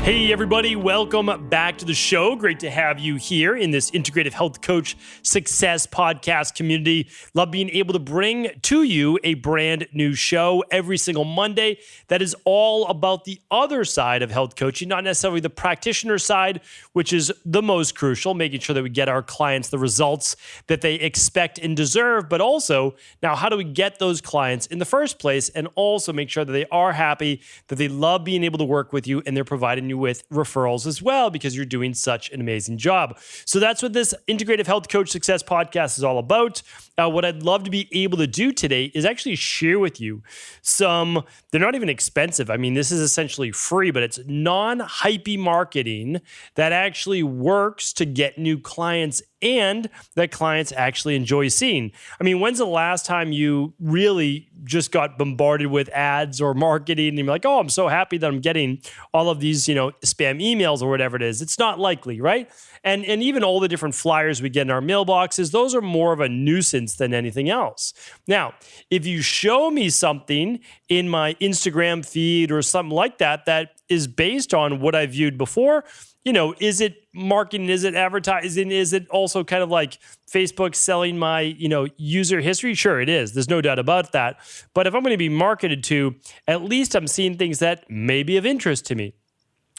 Hey everybody, welcome back to the show. Great to have you here in this Integrative Health Coach Success Podcast community. Love being able to bring to you a brand new show every single Monday that is all about the other side of health coaching, not necessarily the practitioner side, which is the most crucial, making sure that we get our clients the results that they expect and deserve, but also now how do we get those clients in the first place and also make sure that they are happy, that they love being able to work with you, and they're providing you with referrals as well because you're doing such an amazing job. So that's what this Integrative Health Coach Success Podcast is all about. What I'd love to be able to do today is actually share with you some, they're not even expensive. I mean, this is essentially free, but it's non-hypey marketing that actually works to get new clients and that clients actually enjoy seeing. I mean, when's the last time you really just got bombarded with ads or marketing and you're like, oh, I'm so happy that I'm getting all of these, spam emails or whatever it is? It's not likely, right? And even all the different flyers we get in our mailboxes, those are more of a nuisance than anything else. Now, if you show me something in my Instagram feed or something like that, that is based on what I viewed before, is it marketing? Is it advertising? Is it also kind of like Facebook selling my, user history? Sure, it is. There's no doubt about that. But if I'm going to be marketed to, at least I'm seeing things that may be of interest to me.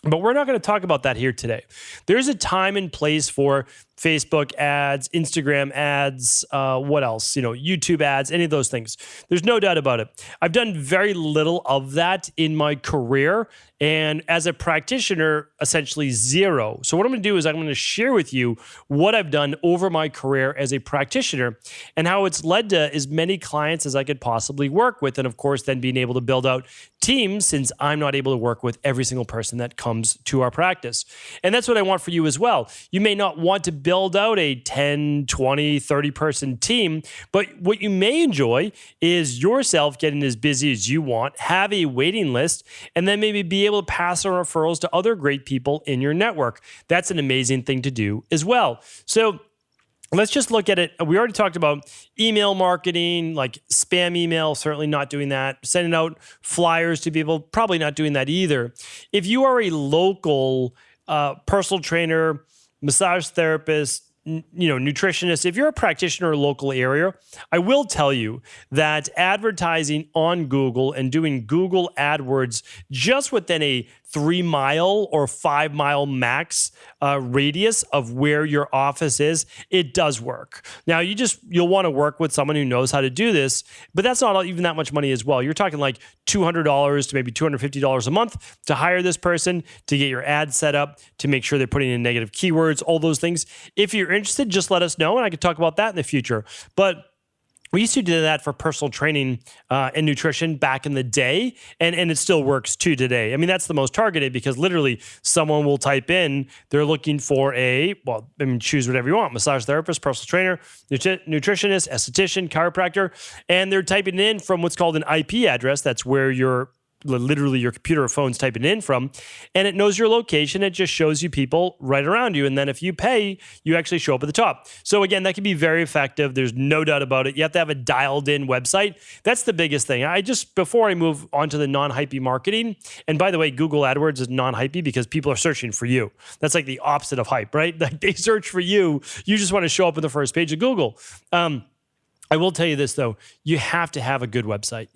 But we're not going to talk about that here today. There's a time and place for Facebook ads, Instagram ads, what else? YouTube ads, any of those things. There's no doubt about it. I've done very little of that in my career. And as a practitioner, essentially zero. So what I'm going to do is I'm going to share with you what I've done over my career as a practitioner and how it's led to as many clients as I could possibly work with. And of course, then being able to build out teams since I'm not able to work with every single person that comes to our practice. And that's what I want for you as well. You may not want to build out a 10, 20, 30 person team, but what you may enjoy is yourself getting as busy as you want, have a waiting list, and then maybe be able to pass on referrals to other great people in your network. That's an amazing thing to do as well. So let's just look at it. We already talked about email marketing, like spam email, certainly not doing that. Sending out flyers to people, probably not doing that either. If you are a local personal trainer, massage therapist, nutritionist, if you're a practitioner in a local area, I will tell you that advertising on Google and doing Google AdWords just within a 3-mile or 5-mile max radius of where your office is, it does work. Now, you'll want to work with someone who knows how to do this, but that's not even that much money as well. You're talking like $200 to maybe $250 a month to hire this person, to get your ad set up, to make sure they're putting in negative keywords, all those things. If you're interested, just let us know, and I could talk about that in the future. But we used to do that for personal training and nutrition back in the day, and it still works too today. I mean, that's the most targeted because literally someone will type in, they're looking for choose whatever you want, massage therapist, personal trainer, nutritionist, esthetician, chiropractor, and they're typing in from what's called an IP address. That's where literally your computer or phone's typing in from, and it knows your location. It just shows you people right around you. And then if you pay, you actually show up at the top. So again, that can be very effective. There's no doubt about it. You have to have a dialed in website. That's the biggest thing. Before I move on to the non-hypey marketing, and by the way, Google AdWords is non-hypey because people are searching for you. That's like the opposite of hype, right? Like they search for you. You just want to show up on the first page of Google. I will tell you this though, you have to have a good website.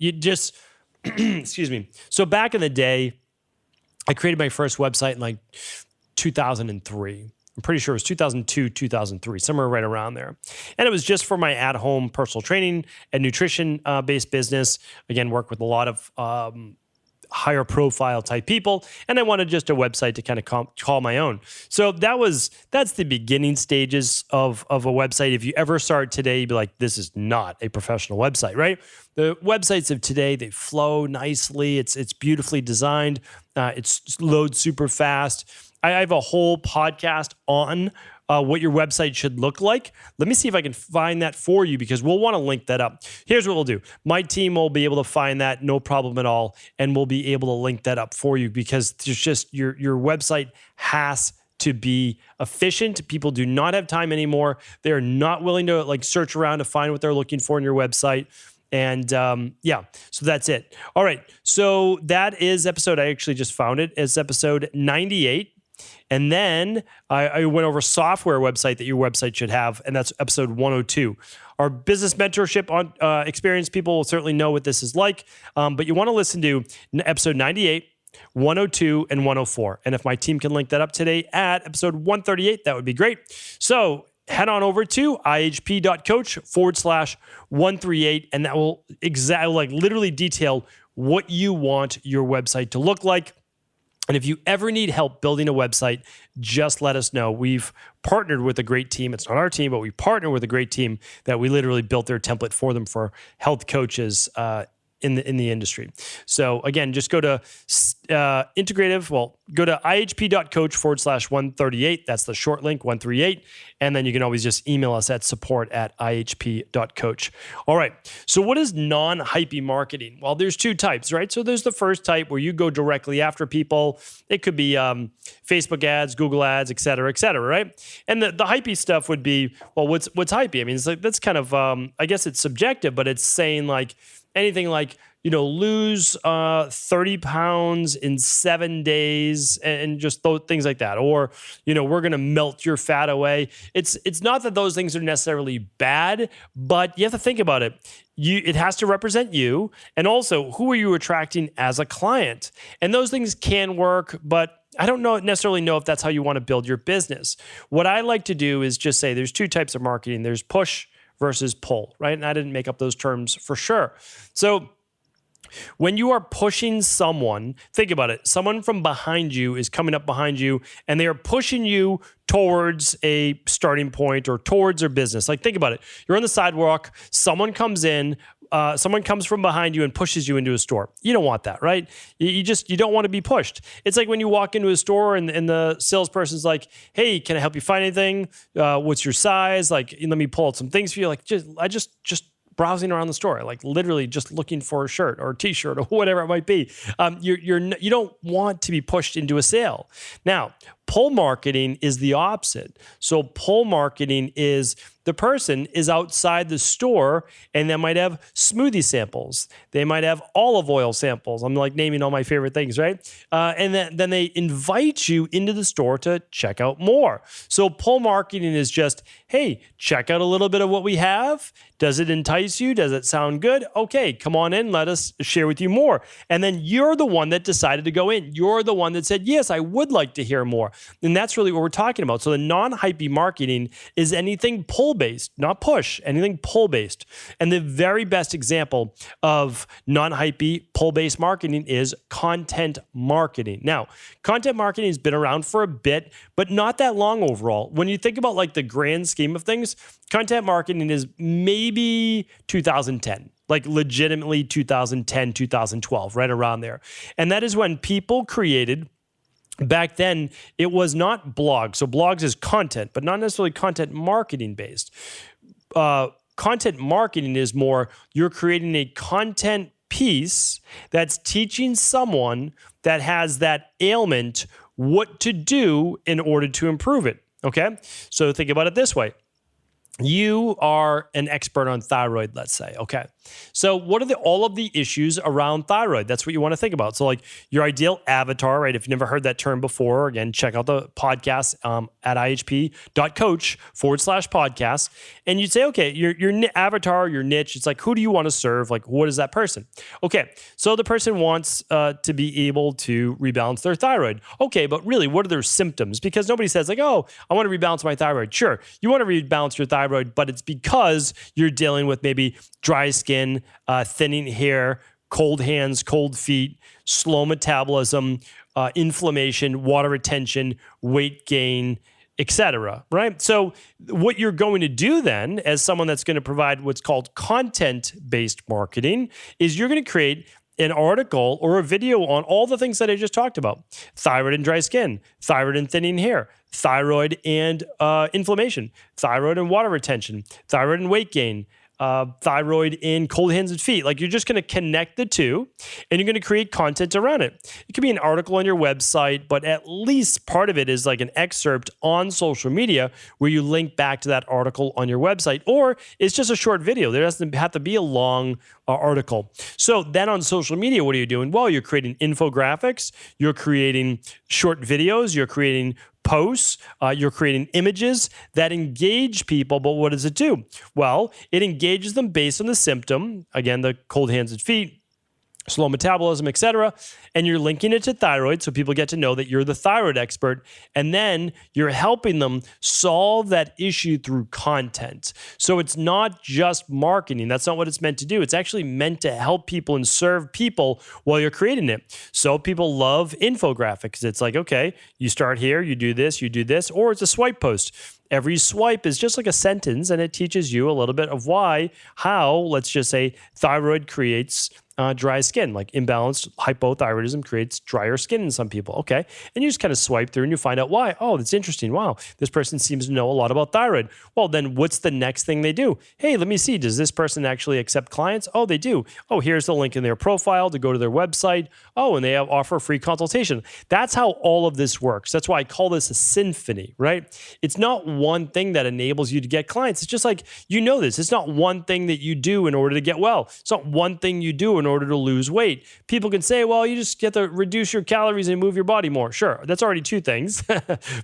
Excuse me. So back in the day, I created my first website in like 2003. I'm pretty sure it was 2002, 2003, somewhere right around there. And it was just for my at-home personal training and nutrition-based business. Again, work with a lot of higher profile type people, and I wanted just a website to kind of call my own. So that's the beginning stages of a website. If you ever start today, you'd be like, this is not a professional website, right? The websites of today, they flow nicely. It's beautifully designed. It loads super fast. I have a whole podcast on what your website should look like. Let me see if I can find that for you because we'll want to link that up. Here's what we'll do. My team will be able to find that, no problem at all, and we'll be able to link that up for you because there's just your website has to be efficient. People do not have time anymore. They're not willing to search around to find what they're looking for in your website. And so that's it. All right. So that is episode, I actually just found it. It's episode 98. And then I went over software website that your website should have, and that's episode 102. Our business mentorship on experienced people will certainly know what this is like, but you want to listen to episode 98, 102, and 104. And if my team can link that up today at episode 138, that would be great. So head on over to ihp.coach/138, and that will literally detail what you want your website to look like. And if you ever need help building a website, just let us know. We've partnered with a great team. It's not our team, but we partner with a great team that we literally built their template for them for health coaches in the industry. So again, just go to go to ihp.coach/138. That's the short link, 138. And then you can always just email us at support@ihp.coach. All right. So what is non-hypey marketing? Well, there's two types, right? So there's the first type where you go directly after people. It could be Facebook ads, Google ads, et cetera, right? And the hypey stuff would be, well, what's hypey? I mean, it's like, that's kind of, I guess it's subjective, but it's saying like, anything like, lose 30 pounds in 7 days and just things like that. Or, we're going to melt your fat away. It's not that those things are necessarily bad, but you have to think about it. It has to represent you. And also, who are you attracting as a client? And those things can work, but I don't necessarily know if that's how you want to build your business. What I like to do is just say there's two types of marketing. There's push versus pull, right? And I didn't make up those terms for sure. So when you are pushing someone, think about it. Someone from behind you is coming up behind you and they are pushing you towards a starting point or towards their business. Like think about it. You're on the sidewalk, someone comes in, someone comes from behind you and pushes you into a store. You don't want that, right? You don't want to be pushed. It's like when you walk into a store and the salesperson's like, "Hey, can I help you find anything? What's your size? Like, let me pull out some things for you." Like, just browsing around the store, like literally just looking for a shirt or a t-shirt or whatever it might be. You don't want to be pushed into a sale. Now, pull marketing is the opposite. So pull marketing is the person is outside the store and they might have smoothie samples. They might have olive oil samples. I'm like naming all my favorite things, right? And then they invite you into the store to check out more. So pull marketing is just, hey, check out a little bit of what we have. Does it entice you? Does it sound good? Okay, come on in. Let us share with you more. And then you're the one that decided to go in. You're the one that said, yes, I would like to hear more. And that's really what we're talking about. So the non-hypey marketing is anything pull-based, not push, anything pull-based. And the very best example of non-hypey pull-based marketing is content marketing. Now, content marketing has been around for a bit, but not that long overall. When you think about like the grand scheme of things, content marketing is maybe 2010. Like legitimately 2010, 2012, right around there. And that is when people created. Back then, it was not blogs. So blogs is content, but not necessarily content marketing based. Content marketing is more, you're creating a content piece that's teaching someone that has that ailment what to do in order to improve it. Okay? So think about it this way. You are an expert on thyroid, let's say. Okay. So what are all of the issues around thyroid? That's what you want to think about. So like your ideal avatar, right? If you've never heard that term before, again, check out the podcast at ihp.coach/podcast. And you'd say, okay, your avatar, your niche, it's like, who do you want to serve? Like, what is that person? Okay. So the person wants to be able to rebalance their thyroid. Okay. But really, what are their symptoms? Because nobody says like, oh, I want to rebalance my thyroid. Sure. You want to rebalance your thyroid, but it's because you're dealing with maybe dry skin, thinning hair, cold hands, cold feet, slow metabolism, inflammation, water retention, weight gain, etc. Right? So what you're going to do then, as someone that's going to provide what's called content-based marketing, is you're going to create an article or a video on all the things that I just talked about. Thyroid and dry skin, thyroid and thinning hair, thyroid and inflammation, thyroid and water retention, thyroid and weight gain, thyroid in cold hands and feet. Like, you're just going to connect the two and you're going to create content around it. It could be an article on your website, but at least part of it is like an excerpt on social media where you link back to that article on your website, or it's just a short video. There doesn't have to be a long article. So then on social media, what are you doing? Well, you're creating infographics, you're creating short videos, you're creating posts, you're creating images that engage people. But what does it do? Well, it engages them based on the symptom, again, the cold hands and feet, slow metabolism, etc. And you're linking it to thyroid, so people get to know that you're the thyroid expert. And then you're helping them solve that issue through content. So it's not just marketing. That's not what it's meant to do. It's actually meant to help people and serve people while you're creating it. So people love infographics. It's like, okay, you start here, you do this, or it's a swipe post. Every swipe is just like a sentence, and it teaches you a little bit of how, let's just say, thyroid creates dry skin. Like, imbalanced hypothyroidism creates drier skin in some people. Okay. And you just kind of swipe through and you find out why. Oh, that's interesting. Wow. This person seems to know a lot about thyroid. Well, then what's the next thing they do? Hey, let me see. Does this person actually accept clients? Oh, they do. Oh, here's the link in their profile to go to their website. Oh, and they offer a free consultation. That's how all of this works. That's why I call this a symphony, right? It's not one thing that enables you to get clients. It's just like, this. It's not one thing that you do in order to get well. It's not one thing you do in order to lose weight. People can say, well, you just get to reduce your calories and move your body more. Sure, that's already two things.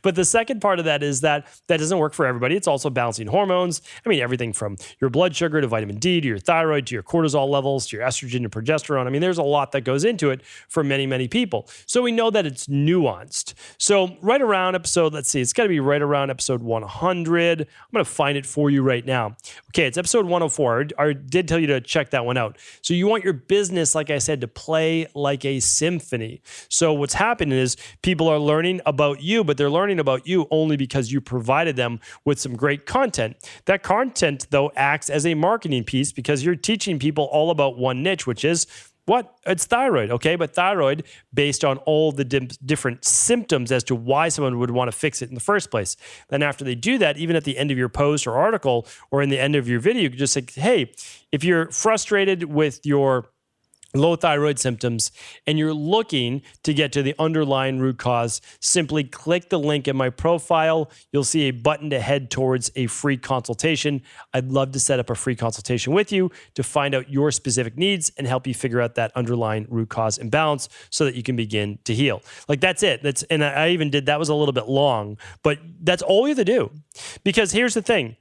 But the second part of that is that doesn't work for everybody. It's also balancing hormones. I mean, everything from your blood sugar to vitamin D to your thyroid to your cortisol levels to your estrogen and progesterone. I mean, there's a lot that goes into it for many, many people. So we know that it's nuanced. So right around episode, let's see, it's got to be right around episode 100. I'm going to find it for you right now. Okay, it's episode 104. I did tell you to check that one out. So you want your business, like I said, to play like a symphony. So what's happening is people are learning about you, but they're learning about you only because you provided them with some great content. That content, though, acts as a marketing piece because you're teaching people all about one niche, which is what? It's thyroid, okay? But thyroid based on all the different symptoms as to why someone would want to fix it in the first place. Then after they do that, even at the end of your post or article or in the end of your video, you can just say, hey, if you're frustrated with your low thyroid symptoms and you're looking to get to the underlying root cause, simply click the link in my profile. You'll see a button to head towards a free consultation. I'd love to set up a free consultation with you to find out your specific needs and help you figure out that underlying root cause imbalance so that you can begin to heal. Like, that's it. And I even did, that was a little bit long, but that's all you have to do. Because here's the thing.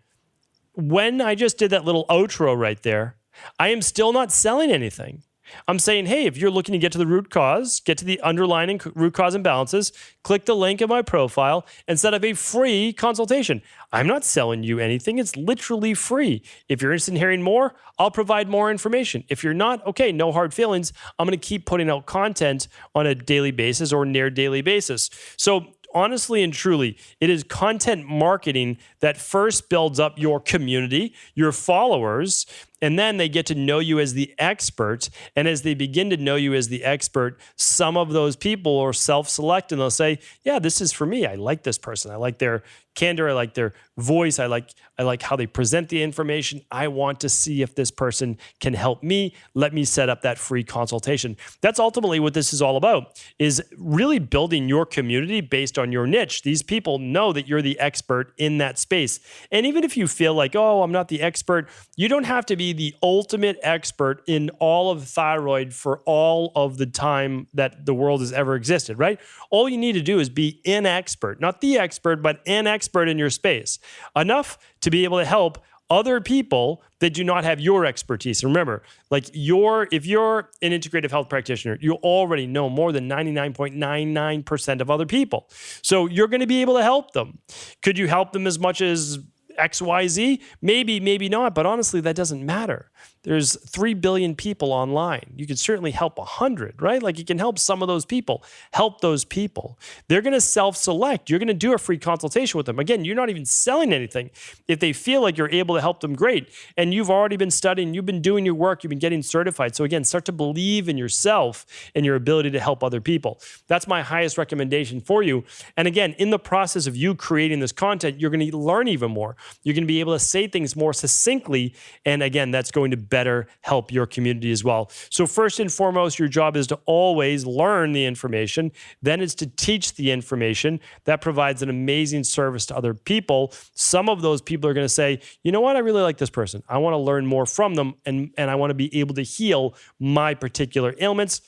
When I just did that little outro right there, I am still not selling anything. I'm saying, hey, if you're looking to get to the root cause, get to the underlying root cause imbalances, click the link in my profile and set up a free consultation. I'm not selling you anything. It's literally free. If you're interested in hearing more, I'll provide more information. If you're not, okay, no hard feelings. I'm going to keep putting out content on a daily basis or near daily basis. So honestly and truly, it is content marketing that first builds up your community, your followers, and then they get to know you as the expert. And as they begin to know you as the expert, some of those people are self-select and they'll say, yeah, this is for me. I like this person. I like their candor. I like their voice. I like how they present the information. I want to see if this person can help me. Let me set up that free consultation. That's ultimately what this is all about, is really building your community based on your niche. These people know that you're the expert in that space. And even if you feel like, oh, I'm not the expert, you don't have to be the ultimate expert in all of thyroid for all of the time that the world has ever existed, right? All you need to do is be an expert, not the expert, but an expert in your space. Enough to be able to help other people that do not have your expertise. And remember, like if you're an integrative health practitioner, you already know more than 99.99% of other people. So you're going to be able to help them. Could you help them as much as XYZ? Maybe, maybe not. But honestly, that doesn't matter. There's 3 billion people online. You could certainly help 100, right? Like you can help some of those people. Help those people. They're going to self-select. You're going to do a free consultation with them. Again, you're not even selling anything. If they feel like you're able to help them, great. And you've already been studying, you've been doing your work, you've been getting certified. So again, start to believe in yourself and your ability to help other people. That's my highest recommendation for you. And again, in the process of you creating this content, you're going to learn even more. You're going to be able to say things more succinctly. And again, that's going to better help your community as well. So first and foremost, your job is to always learn the information. Then it's to teach the information. That provides an amazing service to other people. Some of those people are going to say, you know what, I really like this person. I want to learn more from them, and I want to be able to heal my particular ailments.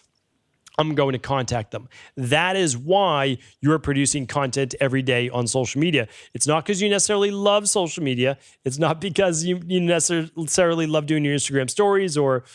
I'm going to contact them. That is why you're producing content every day on social media. It's not because you necessarily love social media. It's not because you necessarily love doing your Instagram stories or,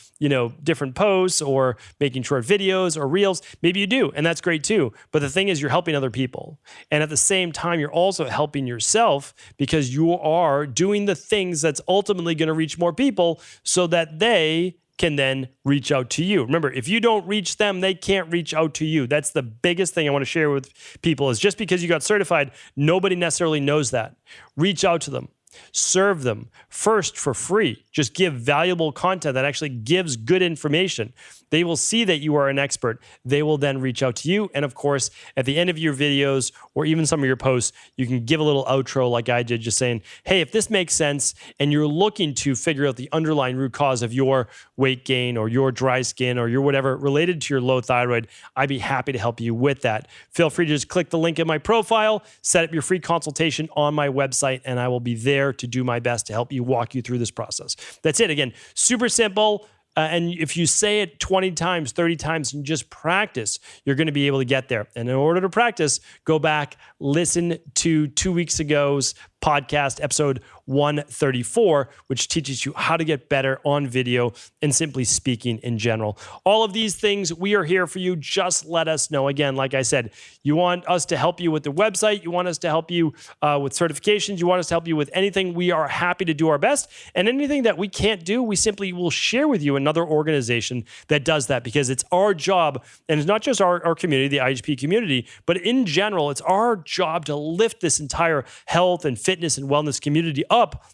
different posts or making short videos or reels. Maybe you do, and that's great too. But the thing is, you're helping other people. And at the same time, you're also helping yourself because you are doing the things that's ultimately going to reach more people so that they can then reach out to you. Remember, if you don't reach them, they can't reach out to you. That's the biggest thing I want to share with people is just because you got certified, nobody necessarily knows that. Reach out to them. Serve them first for free. Just give valuable content that actually gives good information. They will see that you are an expert. They will then reach out to you. And of course, at the end of your videos or even some of your posts, you can give a little outro like I did, just saying, hey, if this makes sense and you're looking to figure out the underlying root cause of your weight gain or your dry skin or your whatever related to your low thyroid, I'd be happy to help you with that. Feel free to just click the link in my profile, set up your free consultation on my website, and I will be there to do my best to help you walk you through this process. That's it. Again, super simple. And if you say it 20 times, 30 times, and just practice, you're going to be able to get there. And in order to practice, go back, listen to 2 weeks ago's podcast, episode 134, which teaches you how to get better on video and simply speaking in general. All of these things, we are here for you. Just let us know. Again, like I said, you want us to help you with the website. You want us to help you with certifications. You want us to help you with anything. We are happy to do our best. And anything that we can't do, we simply will share with you another organization that does that, because it's our job. And it's not just our community, the IHP community, but in general, it's our job to lift this entire health and fitness and wellness community up,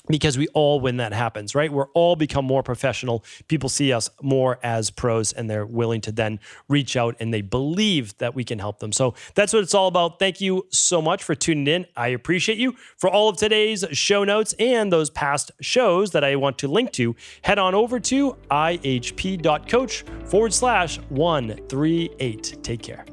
because we all, when that happens, right? We're all become more professional. People see us more as pros, and they're willing to then reach out, and they believe that we can help them. So that's what it's all about. Thank you so much for tuning in. I appreciate you. For all of today's show notes and those past shows that I want to link to, head on over to ihp.coach/138. Take care.